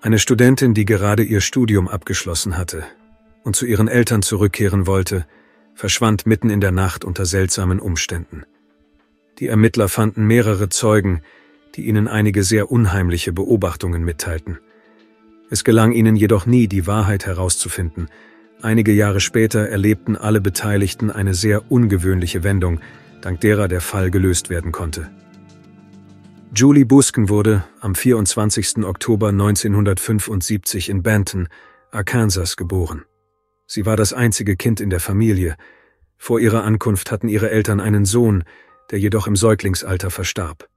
Eine Studentin, die gerade ihr Studium abgeschlossen hatte und zu ihren Eltern zurückkehren wollte, verschwand mitten in der Nacht unter seltsamen Umständen. Die Ermittler fanden mehrere Zeugen, die ihnen einige sehr unheimliche Beobachtungen mitteilten. Es gelang ihnen jedoch nie, die Wahrheit herauszufinden. Einige Jahre später erlebten alle Beteiligten eine sehr ungewöhnliche Wendung, dank derer der Fall gelöst werden konnte. Julie Busken wurde am 24. Oktober 1975 in Benton, Arkansas, geboren. Sie war das einzige Kind in der Familie. Vor ihrer Ankunft hatten ihre Eltern einen Sohn, der jedoch im Säuglingsalter verstarb.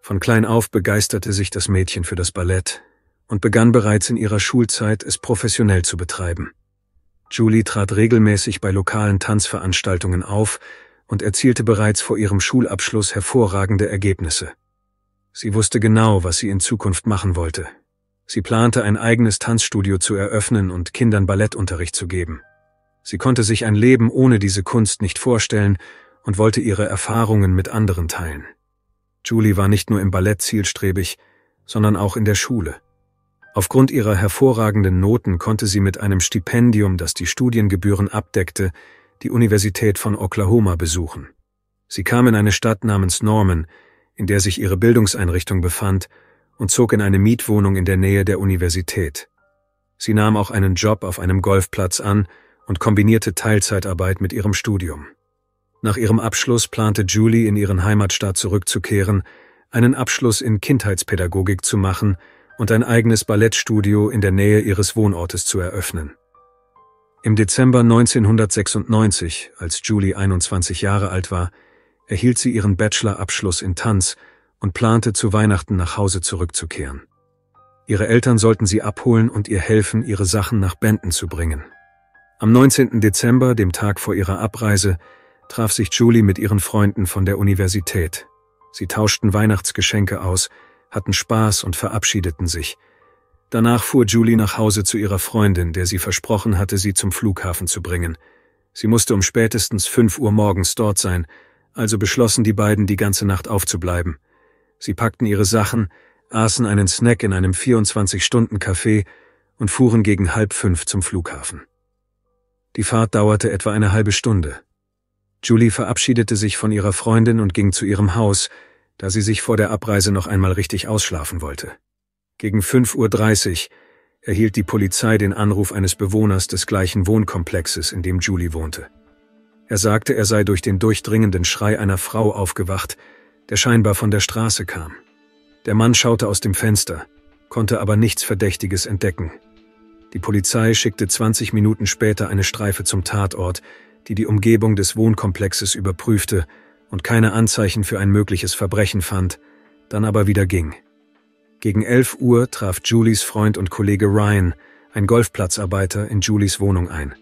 Von klein auf begeisterte sich das Mädchen für das Ballett und begann bereits in ihrer Schulzeit, es professionell zu betreiben. Julie trat regelmäßig bei lokalen Tanzveranstaltungen auf und erzielte bereits vor ihrem Schulabschluss hervorragende Ergebnisse. Sie wusste genau, was sie in Zukunft machen wollte. Sie plante, ein eigenes Tanzstudio zu eröffnen und Kindern Ballettunterricht zu geben. Sie konnte sich ein Leben ohne diese Kunst nicht vorstellen und wollte ihre Erfahrungen mit anderen teilen. Julie war nicht nur im Ballett zielstrebig, sondern auch in der Schule. Aufgrund ihrer hervorragenden Noten konnte sie mit einem Stipendium, das die Studiengebühren abdeckte, die Universität von Oklahoma besuchen. Sie kam in eine Stadt namens Norman, in der sich ihre Bildungseinrichtung befand, und zog in eine Mietwohnung in der Nähe der Universität. Sie nahm auch einen Job auf einem Golfplatz an und kombinierte Teilzeitarbeit mit ihrem Studium. Nach ihrem Abschluss plante Julie, in ihren Heimatstaat zurückzukehren, einen Abschluss in Kindheitspädagogik zu machen und ein eigenes Ballettstudio in der Nähe ihres Wohnortes zu eröffnen. Im Dezember 1996, als Julie 21 Jahre alt war, erhielt sie ihren Bachelorabschluss in Tanz und plante, zu Weihnachten nach Hause zurückzukehren. Ihre Eltern sollten sie abholen und ihr helfen, ihre Sachen nach Benton zu bringen. Am 19. Dezember, dem Tag vor ihrer Abreise, traf sich Julie mit ihren Freunden von der Universität. Sie tauschten Weihnachtsgeschenke aus, hatten Spaß und verabschiedeten sich. Danach fuhr Julie nach Hause zu ihrer Freundin, der sie versprochen hatte, sie zum Flughafen zu bringen. Sie musste um spätestens 5 Uhr morgens dort sein, also beschlossen die beiden, die ganze Nacht aufzubleiben. Sie packten ihre Sachen, aßen einen Snack in einem 24-Stunden-Café und fuhren gegen 4:30 zum Flughafen. Die Fahrt dauerte etwa eine halbe Stunde. Julie verabschiedete sich von ihrer Freundin und ging zu ihrem Haus, da sie sich vor der Abreise noch einmal richtig ausschlafen wollte. Gegen 5:30 Uhr erhielt die Polizei den Anruf eines Bewohners des gleichen Wohnkomplexes, in dem Julie wohnte. Er sagte, er sei durch den durchdringenden Schrei einer Frau aufgewacht, der scheinbar von der Straße kam. Der Mann schaute aus dem Fenster, konnte aber nichts Verdächtiges entdecken. Die Polizei schickte 20 Minuten später eine Streife zum Tatort, die die Umgebung des Wohnkomplexes überprüfte und keine Anzeichen für ein mögliches Verbrechen fand, dann aber wieder ging. Gegen 11 Uhr traf Julies Freund und Kollege Ryan, ein Golfplatzarbeiter, in Julies Wohnung ein.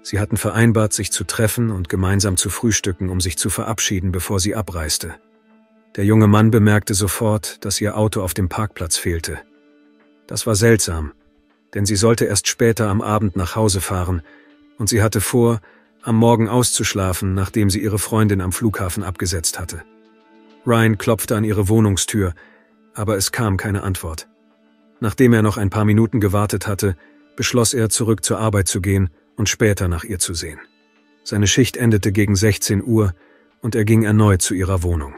Sie hatten vereinbart, sich zu treffen und gemeinsam zu frühstücken, um sich zu verabschieden, bevor sie abreiste. Der junge Mann bemerkte sofort, dass ihr Auto auf dem Parkplatz fehlte. Das war seltsam, denn sie sollte erst später am Abend nach Hause fahren und sie hatte vor, am Morgen auszuschlafen, nachdem sie ihre Freundin am Flughafen abgesetzt hatte. Ryan klopfte an ihre Wohnungstür, aber es kam keine Antwort. Nachdem er noch ein paar Minuten gewartet hatte, beschloss er, zurück zur Arbeit zu gehen und später nach ihr zu sehen. Seine Schicht endete gegen 16 Uhr und er ging erneut zu ihrer Wohnung.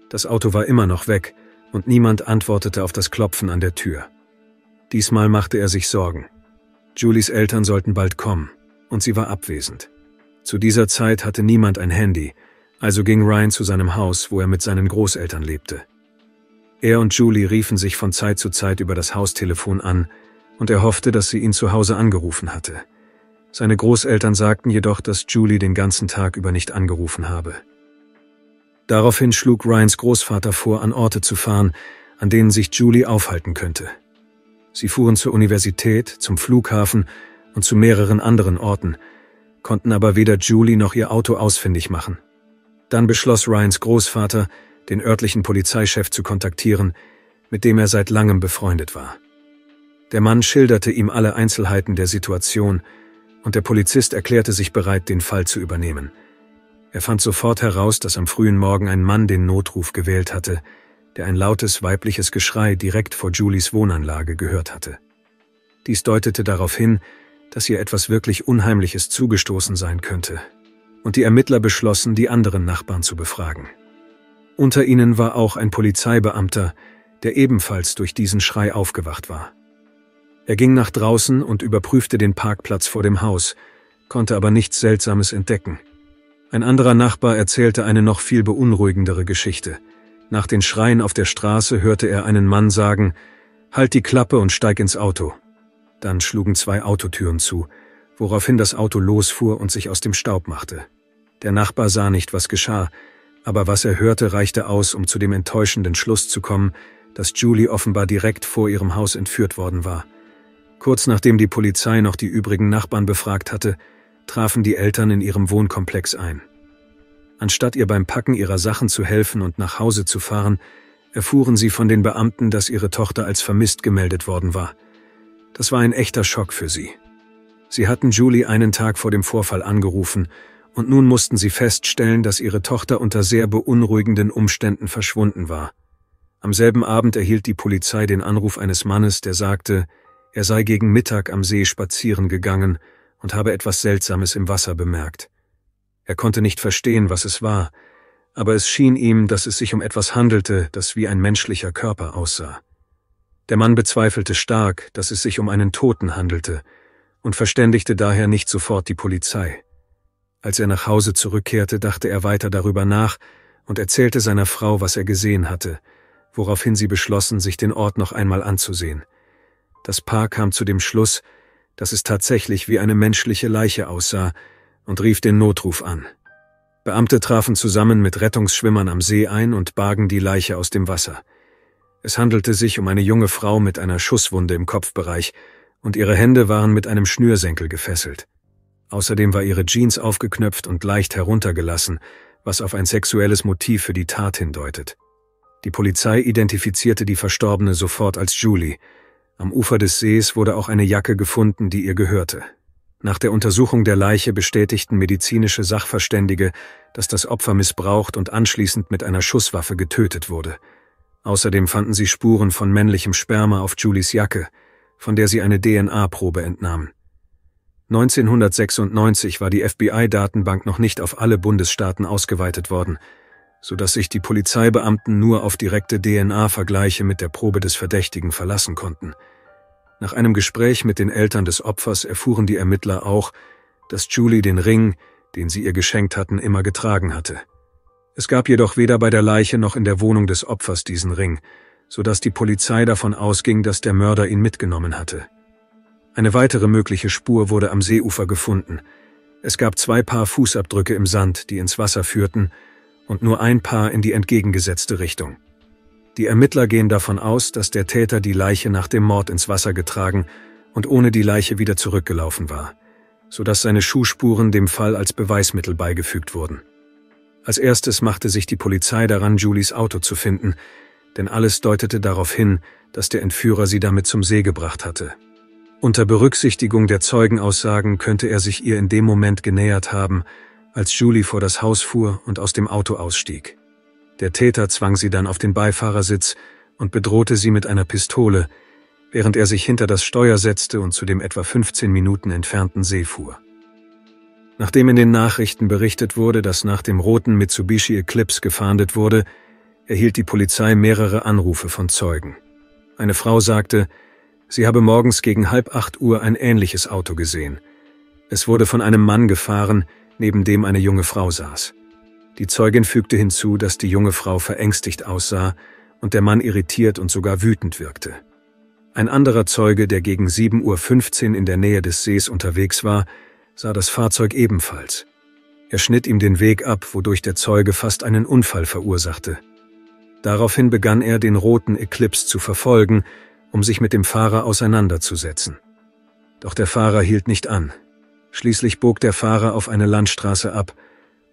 Das Auto war immer noch weg und niemand antwortete auf das Klopfen an der Tür. Diesmal machte er sich Sorgen. Julies Eltern sollten bald kommen und sie war abwesend. Zu dieser Zeit hatte niemand ein Handy, also ging Ryan zu seinem Haus, wo er mit seinen Großeltern lebte. Er und Julie riefen sich von Zeit zu Zeit über das Haustelefon an und er hoffte, dass sie ihn zu Hause angerufen hatte. Seine Großeltern sagten jedoch, dass Julie den ganzen Tag über nicht angerufen habe. Daraufhin schlug Ryans Großvater vor, an Orte zu fahren, an denen sich Julie aufhalten könnte. Sie fuhren zur Universität, zum Flughafen und zu mehreren anderen Orten, konnten aber weder Julie noch ihr Auto ausfindig machen. Dann beschloss Ryans Großvater, den örtlichen Polizeichef zu kontaktieren, mit dem er seit langem befreundet war. Der Mann schilderte ihm alle Einzelheiten der Situation und der Polizist erklärte sich bereit, den Fall zu übernehmen. Er fand sofort heraus, dass am frühen Morgen ein Mann den Notruf gewählt hatte, der ein lautes weibliches Geschrei direkt vor Julies Wohnanlage gehört hatte. Dies deutete darauf hin, dass ihr etwas wirklich Unheimliches zugestoßen sein könnte, und die Ermittler beschlossen, die anderen Nachbarn zu befragen. Unter ihnen war auch ein Polizeibeamter, der ebenfalls durch diesen Schrei aufgewacht war. Er ging nach draußen und überprüfte den Parkplatz vor dem Haus, konnte aber nichts Seltsames entdecken. Ein anderer Nachbar erzählte eine noch viel beunruhigendere Geschichte. Nach den Schreien auf der Straße hörte er einen Mann sagen: „Halt die Klappe und steig ins Auto." Dann schlugen 2 Autotüren zu, woraufhin das Auto losfuhr und sich aus dem Staub machte. Der Nachbar sah nicht, was geschah, aber was er hörte, reichte aus, um zu dem enttäuschenden Schluss zu kommen, dass Julie offenbar direkt vor ihrem Haus entführt worden war. Kurz nachdem die Polizei noch die übrigen Nachbarn befragt hatte, trafen die Eltern in ihrem Wohnkomplex ein. Anstatt ihr beim Packen ihrer Sachen zu helfen und nach Hause zu fahren, erfuhren sie von den Beamten, dass ihre Tochter als vermisst gemeldet worden war. Das war ein echter Schock für sie. Sie hatten Julie einen Tag vor dem Vorfall angerufen und nun mussten sie feststellen, dass ihre Tochter unter sehr beunruhigenden Umständen verschwunden war. Am selben Abend erhielt die Polizei den Anruf eines Mannes, der sagte, er sei gegen Mittag am See spazieren gegangen und habe etwas Seltsames im Wasser bemerkt. Er konnte nicht verstehen, was es war, aber es schien ihm, dass es sich um etwas handelte, das wie ein menschlicher Körper aussah. Der Mann bezweifelte stark, dass es sich um einen Toten handelte und verständigte daher nicht sofort die Polizei. Als er nach Hause zurückkehrte, dachte er weiter darüber nach und erzählte seiner Frau, was er gesehen hatte, woraufhin sie beschlossen, sich den Ort noch einmal anzusehen. Das Paar kam zu dem Schluss, dass es tatsächlich wie eine menschliche Leiche aussah und rief den Notruf an. Beamte trafen zusammen mit Rettungsschwimmern am See ein und bargen die Leiche aus dem Wasser. Es handelte sich um eine junge Frau mit einer Schusswunde im Kopfbereich und ihre Hände waren mit einem Schnürsenkel gefesselt. Außerdem war ihre Jeans aufgeknöpft und leicht heruntergelassen, was auf ein sexuelles Motiv für die Tat hindeutet. Die Polizei identifizierte die Verstorbene sofort als Julie. Am Ufer des Sees wurde auch eine Jacke gefunden, die ihr gehörte. Nach der Untersuchung der Leiche bestätigten medizinische Sachverständige, dass das Opfer missbraucht und anschließend mit einer Schusswaffe getötet wurde. Außerdem fanden sie Spuren von männlichem Sperma auf Julies Jacke, von der sie eine DNA-Probe entnahmen. 1996 war die FBI-Datenbank noch nicht auf alle Bundesstaaten ausgeweitet worden, sodass sich die Polizeibeamten nur auf direkte DNA-Vergleiche mit der Probe des Verdächtigen verlassen konnten. Nach einem Gespräch mit den Eltern des Opfers erfuhren die Ermittler auch, dass Julie den Ring, den sie ihr geschenkt hatten, immer getragen hatte. Es gab jedoch weder bei der Leiche noch in der Wohnung des Opfers diesen Ring, sodass die Polizei davon ausging, dass der Mörder ihn mitgenommen hatte. Eine weitere mögliche Spur wurde am Seeufer gefunden. Es gab 2 Paar Fußabdrücke im Sand, die ins Wasser führten, und nur ein Paar in die entgegengesetzte Richtung. Die Ermittler gehen davon aus, dass der Täter die Leiche nach dem Mord ins Wasser getragen und ohne die Leiche wieder zurückgelaufen war, sodass seine Schuhspuren dem Fall als Beweismittel beigefügt wurden. Als erstes machte sich die Polizei daran, Julies Auto zu finden, denn alles deutete darauf hin, dass der Entführer sie damit zum See gebracht hatte. Unter Berücksichtigung der Zeugenaussagen könnte er sich ihr in dem Moment genähert haben, als Julie vor das Haus fuhr und aus dem Auto ausstieg. Der Täter zwang sie dann auf den Beifahrersitz und bedrohte sie mit einer Pistole, während er sich hinter das Steuer setzte und zu dem etwa 15 Minuten entfernten See fuhr. Nachdem in den Nachrichten berichtet wurde, dass nach dem roten Mitsubishi Eclipse gefahndet wurde, erhielt die Polizei mehrere Anrufe von Zeugen. Eine Frau sagte, sie habe morgens gegen 7:30 Uhr ein ähnliches Auto gesehen. Es wurde von einem Mann gefahren, neben dem eine junge Frau saß. Die Zeugin fügte hinzu, dass die junge Frau verängstigt aussah und der Mann irritiert und sogar wütend wirkte. Ein anderer Zeuge, der gegen 7:15 Uhr in der Nähe des Sees unterwegs war, sah das Fahrzeug ebenfalls. Er schnitt ihm den Weg ab, wodurch der Zeuge fast einen Unfall verursachte. Daraufhin begann er, den roten Eclipse zu verfolgen, um sich mit dem Fahrer auseinanderzusetzen. Doch der Fahrer hielt nicht an. Schließlich bog der Fahrer auf eine Landstraße ab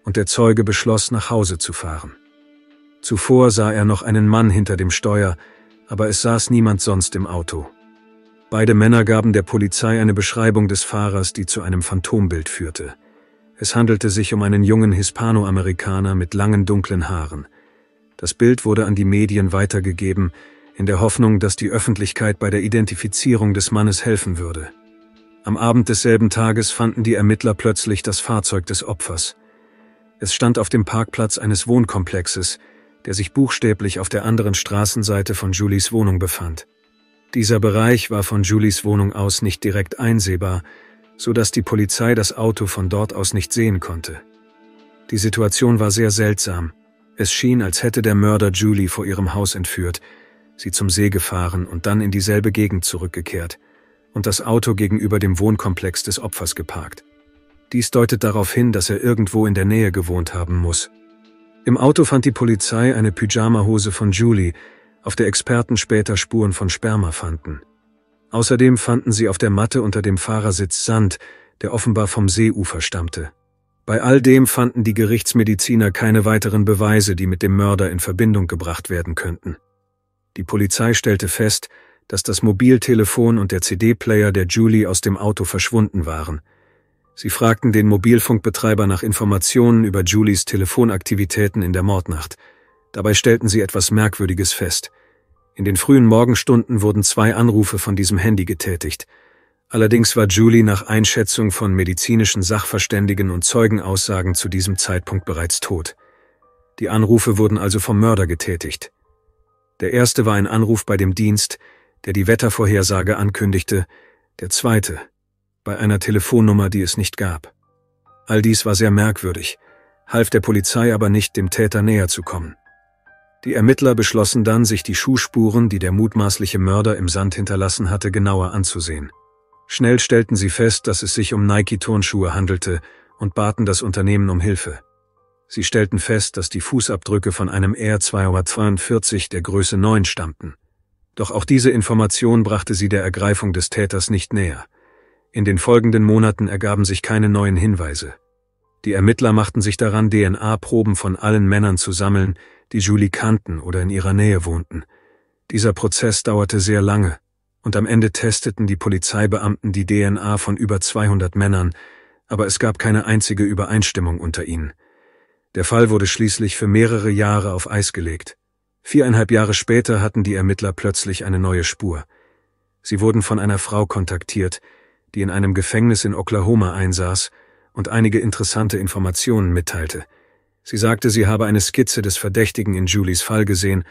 und der Zeuge beschloss, nach Hause zu fahren. Zuvor sah er noch einen Mann hinter dem Steuer, aber es saß niemand sonst im Auto. Beide Männer gaben der Polizei eine Beschreibung des Fahrers, die zu einem Phantombild führte. Es handelte sich um einen jungen Hispanoamerikaner mit langen dunklen Haaren. Das Bild wurde an die Medien weitergegeben, in der Hoffnung, dass die Öffentlichkeit bei der Identifizierung des Mannes helfen würde. Am Abend desselben Tages fanden die Ermittler plötzlich das Fahrzeug des Opfers. Es stand auf dem Parkplatz eines Wohnkomplexes, der sich buchstäblich auf der anderen Straßenseite von Julies Wohnung befand. Dieser Bereich war von Julies Wohnung aus nicht direkt einsehbar, so dass die Polizei das Auto von dort aus nicht sehen konnte. Die Situation war sehr seltsam. Es schien, als hätte der Mörder Julie vor ihrem Haus entführt, sie zum See gefahren und dann in dieselbe Gegend zurückgekehrt und das Auto gegenüber dem Wohnkomplex des Opfers geparkt. Dies deutet darauf hin, dass er irgendwo in der Nähe gewohnt haben muss. Im Auto fand die Polizei eine Pyjamahose von Julie, auf der Experten später Spuren von Sperma fanden. Außerdem fanden sie auf der Matte unter dem Fahrersitz Sand, der offenbar vom Seeufer stammte. Bei all dem fanden die Gerichtsmediziner keine weiteren Beweise, die mit dem Mörder in Verbindung gebracht werden könnten. Die Polizei stellte fest, dass das Mobiltelefon und der CD-Player der Julie aus dem Auto verschwunden waren. Sie fragten den Mobilfunkbetreiber nach Informationen über Julies Telefonaktivitäten in der Mordnacht. Dabei stellten sie etwas Merkwürdiges fest. In den frühen Morgenstunden wurden 2 Anrufe von diesem Handy getätigt. Allerdings war Julie nach Einschätzung von medizinischen Sachverständigen und Zeugenaussagen zu diesem Zeitpunkt bereits tot. Die Anrufe wurden also vom Mörder getätigt. Der erste war ein Anruf bei dem Dienst, der die Wettervorhersage ankündigte, der zweite bei einer Telefonnummer, die es nicht gab. All dies war sehr merkwürdig, half der Polizei aber nicht, dem Täter näher zu kommen. Die Ermittler beschlossen dann, sich die Schuhspuren, die der mutmaßliche Mörder im Sand hinterlassen hatte, genauer anzusehen. Schnell stellten sie fest, dass es sich um Nike-Turnschuhe handelte und baten das Unternehmen um Hilfe. Sie stellten fest, dass die Fußabdrücke von einem Air 242 der Größe 9 stammten. Doch auch diese Information brachte sie der Ergreifung des Täters nicht näher. In den folgenden Monaten ergaben sich keine neuen Hinweise. Die Ermittler machten sich daran, DNA-Proben von allen Männern zu sammeln, die Julie kannten oder in ihrer Nähe wohnten. Dieser Prozess dauerte sehr lange, und am Ende testeten die Polizeibeamten die DNA von über 200 Männern, aber es gab keine einzige Übereinstimmung unter ihnen. Der Fall wurde schließlich für mehrere Jahre auf Eis gelegt. 4,5 Jahre später hatten die Ermittler plötzlich eine neue Spur. Sie wurden von einer Frau kontaktiert, die in einem Gefängnis in Oklahoma einsaß und einige interessante Informationen mitteilte. Sie sagte, sie habe eine Skizze des Verdächtigen in Julies Fall gesehen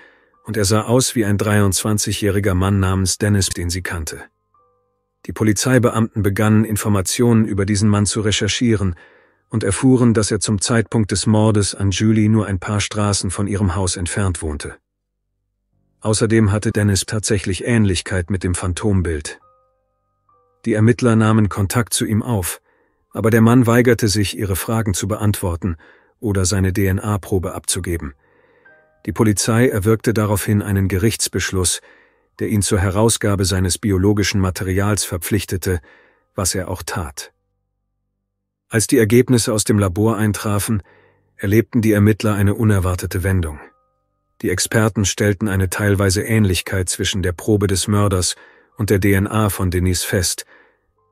und er sah aus wie ein 23-jähriger Mann namens Dennis, den sie kannte. Die Polizeibeamten begannen, Informationen über diesen Mann zu recherchieren und erfuhren, dass er zum Zeitpunkt des Mordes an Julie nur ein paar Straßen von ihrem Haus entfernt wohnte. Außerdem hatte Dennis tatsächlich Ähnlichkeit mit dem Phantombild. Die Ermittler nahmen Kontakt zu ihm auf, aber der Mann weigerte sich, ihre Fragen zu beantworten oder seine DNA-Probe abzugeben. Die Polizei erwirkte daraufhin einen Gerichtsbeschluss, der ihn zur Herausgabe seines biologischen Materials verpflichtete, was er auch tat. Als die Ergebnisse aus dem Labor eintrafen, erlebten die Ermittler eine unerwartete Wendung. Die Experten stellten eine teilweise Ähnlichkeit zwischen der Probe des Mörders und der DNA von Denise fest,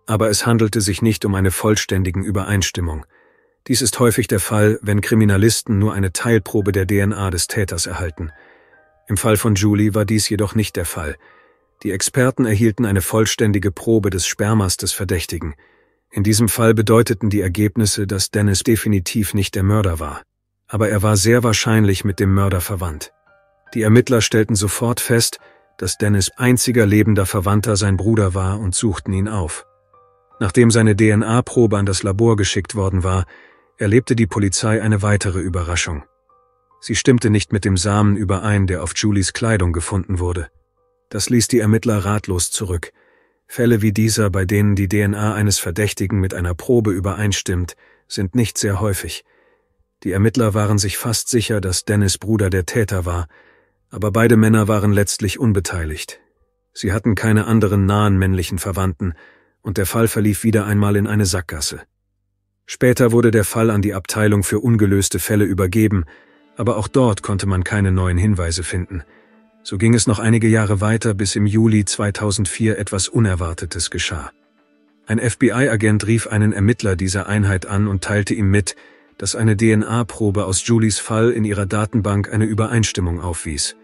aber es handelte sich nicht um eine vollständige Übereinstimmung. Dies ist häufig der Fall, wenn Kriminalisten nur eine Teilprobe der DNA des Täters erhalten. Im Fall von Julie war dies jedoch nicht der Fall. Die Experten erhielten eine vollständige Probe des Spermas des Verdächtigen. In diesem Fall bedeuteten die Ergebnisse, dass Dennis definitiv nicht der Mörder war. Aber er war sehr wahrscheinlich mit dem Mörder verwandt. Die Ermittler stellten sofort fest, dass Dennis' einziger lebender Verwandter sein Bruder war und suchten ihn auf. Nachdem seine DNA-Probe an das Labor geschickt worden war, erlebte die Polizei eine weitere Überraschung. Sie stimmte nicht mit dem Samen überein, der auf Julies Kleidung gefunden wurde. Das ließ die Ermittler ratlos zurück. Fälle wie dieser, bei denen die DNA eines Verdächtigen mit einer Probe übereinstimmt, sind nicht sehr häufig. Die Ermittler waren sich fast sicher, dass Dennis' Bruder der Täter war, aber beide Männer waren letztlich unbeteiligt. Sie hatten keine anderen nahen männlichen Verwandten, und der Fall verlief wieder einmal in eine Sackgasse. Später wurde der Fall an die Abteilung für ungelöste Fälle übergeben, aber auch dort konnte man keine neuen Hinweise finden. So ging es noch einige Jahre weiter, bis im Juli 2004 etwas Unerwartetes geschah. Ein FBI-Agent rief einen Ermittler dieser Einheit an und teilte ihm mit, dass eine DNA-Probe aus Julies Fall in ihrer Datenbank eine Übereinstimmung aufwies.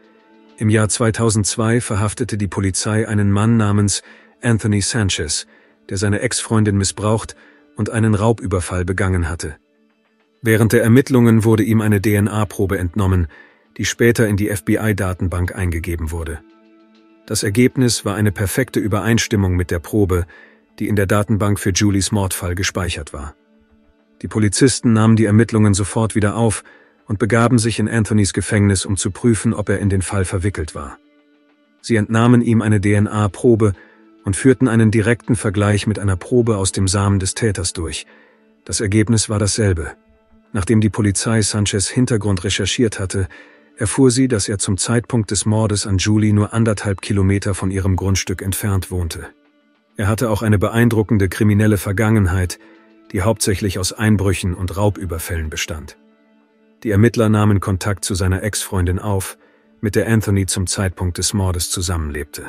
Im Jahr 2002 verhaftete die Polizei einen Mann namens Anthony Sanchez, der seine Ex-Freundin missbraucht und einen Raubüberfall begangen hatte. Während der Ermittlungen wurde ihm eine DNA-Probe entnommen, die später in die FBI-Datenbank eingegeben wurde. Das Ergebnis war eine perfekte Übereinstimmung mit der Probe, die in der Datenbank für Julies Mordfall gespeichert war. Die Polizisten nahmen die Ermittlungen sofort wieder auf und begaben sich in Anthonys Gefängnis, um zu prüfen, ob er in den Fall verwickelt war. Sie entnahmen ihm eine DNA-Probe und führten einen direkten Vergleich mit einer Probe aus dem Samen des Täters durch. Das Ergebnis war dasselbe. Nachdem die Polizei Sanchez' Hintergrund recherchiert hatte, erfuhr sie, dass er zum Zeitpunkt des Mordes an Julie nur 1,5 Kilometer von ihrem Grundstück entfernt wohnte. Er hatte auch eine beeindruckende kriminelle Vergangenheit, die hauptsächlich aus Einbrüchen und Raubüberfällen bestand. Die Ermittler nahmen Kontakt zu seiner Ex-Freundin auf, mit der Anthony zum Zeitpunkt des Mordes zusammenlebte.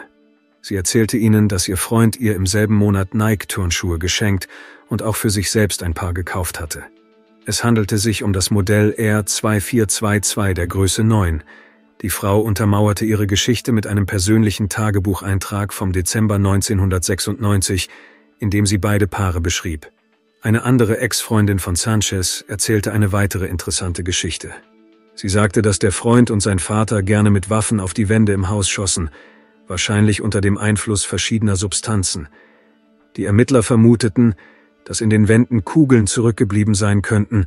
Sie erzählte ihnen, dass ihr Freund ihr im selben Monat Nike-Turnschuhe geschenkt und auch für sich selbst ein Paar gekauft hatte. Es handelte sich um das Modell R2422 der Größe 9. Die Frau untermauerte ihre Geschichte mit einem persönlichen Tagebucheintrag vom Dezember 1996, in dem sie beide Paare beschrieb. Eine andere Ex-Freundin von Sanchez erzählte eine weitere interessante Geschichte. Sie sagte, dass der Freund und sein Vater gerne mit Waffen auf die Wände im Haus schossen, wahrscheinlich unter dem Einfluss verschiedener Substanzen. Die Ermittler vermuteten, dass in den Wänden Kugeln zurückgeblieben sein könnten,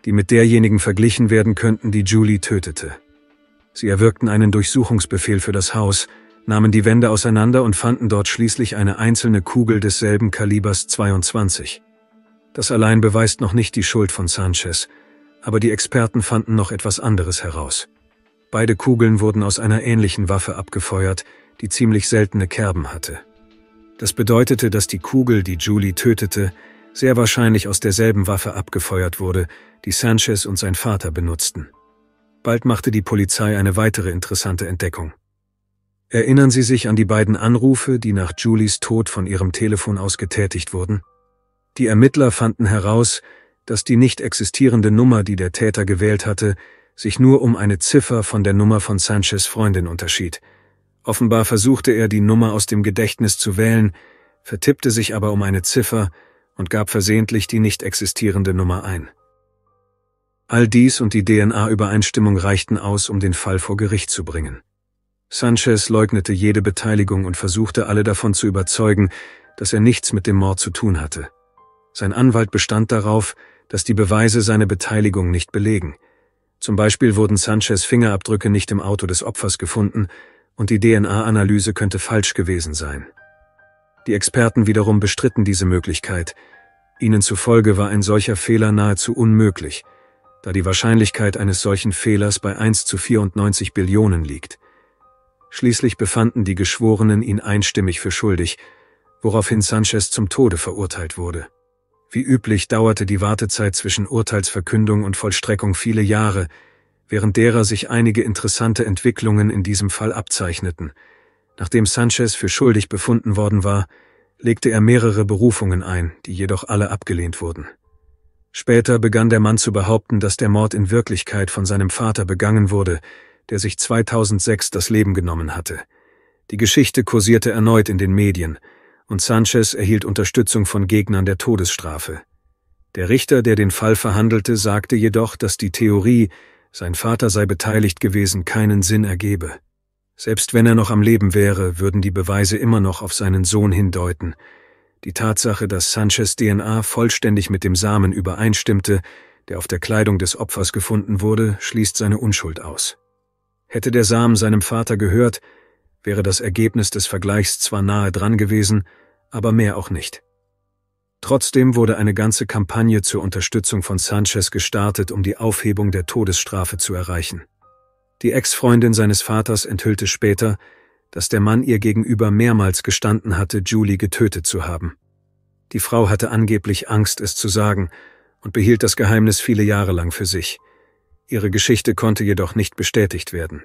die mit derjenigen verglichen werden könnten, die Julie tötete. Sie erwirkten einen Durchsuchungsbefehl für das Haus, nahmen die Wände auseinander und fanden dort schließlich eine einzelne Kugel desselben Kalibers 22. Das allein beweist noch nicht die Schuld von Sanchez, aber die Experten fanden noch etwas anderes heraus. Beide Kugeln wurden aus einer ähnlichen Waffe abgefeuert, die ziemlich seltene Kerben hatte. Das bedeutete, dass die Kugel, die Julie tötete, sehr wahrscheinlich aus derselben Waffe abgefeuert wurde, die Sanchez und sein Vater benutzten. Bald machte die Polizei eine weitere interessante Entdeckung. Erinnern Sie sich an die beiden Anrufe, die nach Julies Tod von ihrem Telefon aus getätigt wurden? Die Ermittler fanden heraus, dass die nicht existierende Nummer, die der Täter gewählt hatte, sich nur um eine Ziffer von der Nummer von Sanchez' Freundin unterschied. Offenbar versuchte er, die Nummer aus dem Gedächtnis zu wählen, vertippte sich aber um eine Ziffer und gab versehentlich die nicht existierende Nummer ein. All dies und die DNA-Übereinstimmung reichten aus, um den Fall vor Gericht zu bringen. Sanchez leugnete jede Beteiligung und versuchte, alle davon zu überzeugen, dass er nichts mit dem Mord zu tun hatte. Sein Anwalt bestand darauf, dass die Beweise seine Beteiligung nicht belegen. Zum Beispiel wurden Sanchez' Fingerabdrücke nicht im Auto des Opfers gefunden und die DNA-Analyse könnte falsch gewesen sein. Die Experten wiederum bestritten diese Möglichkeit. Ihnen zufolge war ein solcher Fehler nahezu unmöglich, da die Wahrscheinlichkeit eines solchen Fehlers bei 1:94 Billionen liegt. Schließlich befanden die Geschworenen ihn einstimmig für schuldig, woraufhin Sanchez zum Tode verurteilt wurde. Wie üblich dauerte die Wartezeit zwischen Urteilsverkündung und Vollstreckung viele Jahre, während derer sich einige interessante Entwicklungen in diesem Fall abzeichneten. Nachdem Sanchez für schuldig befunden worden war, legte er mehrere Berufungen ein, die jedoch alle abgelehnt wurden. Später begann der Mann zu behaupten, dass der Mord in Wirklichkeit von seinem Vater begangen wurde, der sich 2006 das Leben genommen hatte. Die Geschichte kursierte erneut in den Medien, und Sanchez erhielt Unterstützung von Gegnern der Todesstrafe. Der Richter, der den Fall verhandelte, sagte jedoch, dass die Theorie, sein Vater sei beteiligt gewesen, keinen Sinn ergebe. Selbst wenn er noch am Leben wäre, würden die Beweise immer noch auf seinen Sohn hindeuten. Die Tatsache, dass Sanchez' DNA vollständig mit dem Samen übereinstimmte, der auf der Kleidung des Opfers gefunden wurde, schließt seine Unschuld aus. Hätte der Samen seinem Vater gehört, wäre das Ergebnis des Vergleichs zwar nahe dran gewesen, aber mehr auch nicht. Trotzdem wurde eine ganze Kampagne zur Unterstützung von Sanchez gestartet, um die Aufhebung der Todesstrafe zu erreichen. Die Ex-Freundin seines Vaters enthüllte später, dass der Mann ihr gegenüber mehrmals gestanden hatte, Julie getötet zu haben. Die Frau hatte angeblich Angst, es zu sagen, und behielt das Geheimnis viele Jahre lang für sich. Ihre Geschichte konnte jedoch nicht bestätigt werden.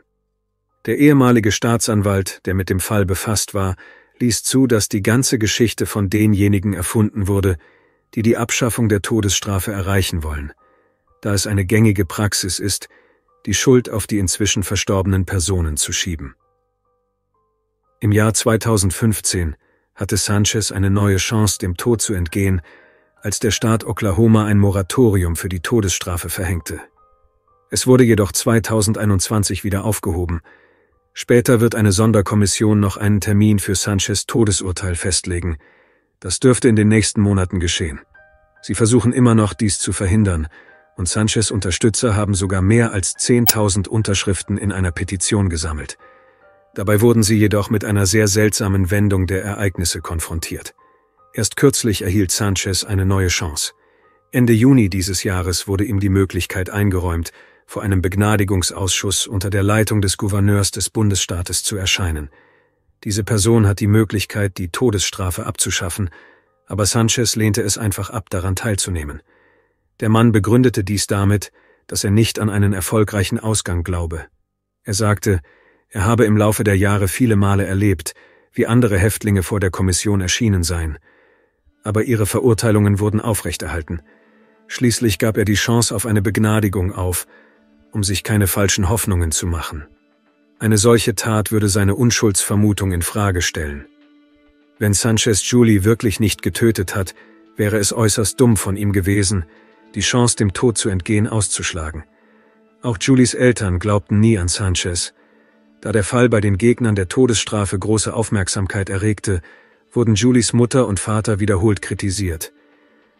Der ehemalige Staatsanwalt, der mit dem Fall befasst war, ließ zu, dass die ganze Geschichte von denjenigen erfunden wurde, die die Abschaffung der Todesstrafe erreichen wollen. da es eine gängige Praxis ist, die Schuld auf die inzwischen verstorbenen Personen zu schieben. Im Jahr 2015 hatte Sanchez eine neue Chance, dem Tod zu entgehen, als der Staat Oklahoma ein Moratorium für die Todesstrafe verhängte. Es wurde jedoch 2021 wieder aufgehoben. Später wird eine Sonderkommission noch einen Termin für Sanchez' Todesurteil festlegen. Das dürfte in den nächsten Monaten geschehen. Sie versuchen immer noch, dies zu verhindern, und Sanchez' Unterstützer haben sogar mehr als 10.000 Unterschriften in einer Petition gesammelt. Dabei wurden sie jedoch mit einer sehr seltsamen Wendung der Ereignisse konfrontiert. Erst kürzlich erhielt Sanchez eine neue Chance. Ende Juni dieses Jahres wurde ihm die Möglichkeit eingeräumt, vor einem Begnadigungsausschuss unter der Leitung des Gouverneurs des Bundesstaates zu erscheinen. Diese Person hat die Möglichkeit, die Todesstrafe abzuschaffen, aber Sanchez lehnte es einfach ab, daran teilzunehmen. Der Mann begründete dies damit, dass er nicht an einen erfolgreichen Ausgang glaube. Er sagte, er habe im Laufe der Jahre viele Male erlebt, wie andere Häftlinge vor der Kommission erschienen seien. Aber ihre Verurteilungen wurden aufrechterhalten. Schließlich gab er die Chance auf eine Begnadigung auf, um sich keine falschen Hoffnungen zu machen. Eine solche Tat würde seine Unschuldsvermutung in Frage stellen. Wenn Sanchez Julie wirklich nicht getötet hat, wäre es äußerst dumm von ihm gewesen, die Chance, dem Tod zu entgehen, auszuschlagen. Auch Julies Eltern glaubten nie an Sanchez. Da der Fall bei den Gegnern der Todesstrafe große Aufmerksamkeit erregte, wurden Julies Mutter und Vater wiederholt kritisiert.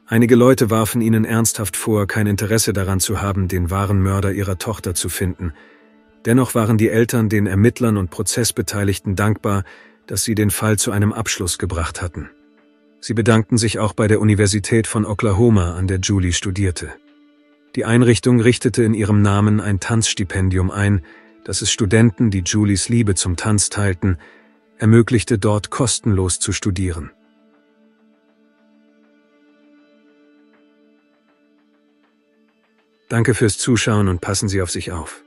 Einige Leute warfen ihnen ernsthaft vor, kein Interesse daran zu haben, den wahren Mörder ihrer Tochter zu finden. Dennoch waren die Eltern den Ermittlern und Prozessbeteiligten dankbar, dass sie den Fall zu einem Abschluss gebracht hatten. Sie bedankten sich auch bei der Universität von Oklahoma, an der Julie studierte. Die Einrichtung richtete in ihrem Namen ein Tanzstipendium ein, das es Studenten, die Julies Liebe zum Tanz teilten, ermöglichte, dort kostenlos zu studieren. Danke fürs Zuschauen und passen Sie auf sich auf.